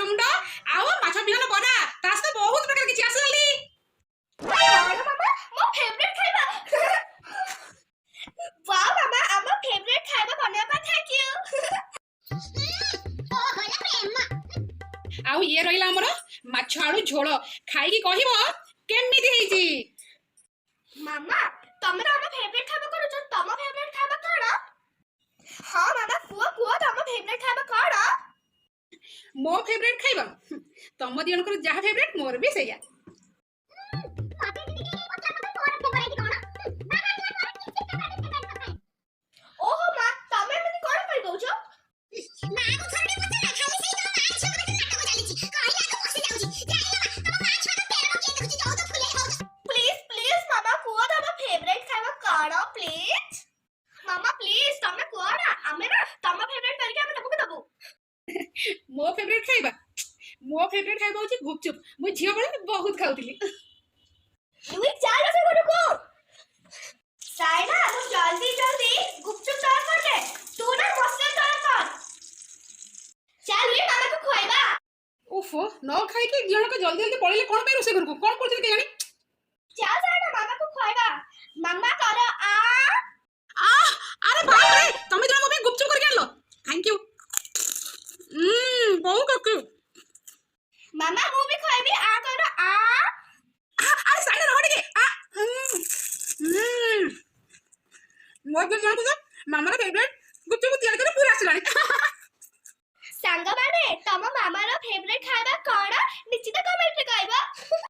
मुंड आउ माछ बिहन बरा तास तो बहुत प्रकार किछि आसली मामा मो फेवरेट खाइबा वाह मामा आम फेवरेट खाइबा बनेबा थैंक यू ओ होला प्रेम आउ ये रहिला हमर माछ आलू झोल खाई की कहिबो केमिति हेइछि मामा तमरा आम फेवरेट खाइबा करू जो तम फेवरेट खाइबा कोन हां मामा कुआ तम फेवरेट खाइबा कोन मो फेवरेट खाइबा तम दियनकर जहा फेवरेट मोर भी सैया ओहो मा तमे मने कोन कहि दउछो ना को थोड़े पता खाली से तो माछ छक के नाटक चलीछि कहि आगो बसे जाउछि जाइला तम माछ छक पेड़ के देखछि जो तो फुले हो प्लीज मामा कुआ तम फेवरेट खाइबा कोन प्लीज मामा प्लीज तमे कोन आमे ना तम फेवरेट करके आमे तमको दबो मो फेवरेट खाइबा होछि गुपचुप मु झियो बळे बहुत खाउतिली तुई चाल से गुरुको साइना तुम जल्दी गुपचुप तैयार कर ले तू ना मस्त तैयार कर चल ये मामा को खुआइबा ओफो न खाई के दियन को जल्दी जल्दी पळेले कोन पे रोसे करको कोन करथिल के जानी चल साइना मामा को खुआइबा मामा करो आ अरे बाप रे तमे जरा मो पे गुपचुप करके आलो थैंक यू बहु कक्कू मामा वो भी खुआइबी आ करो आ अरे साइड रह के आ मोर के जान तो मामा रे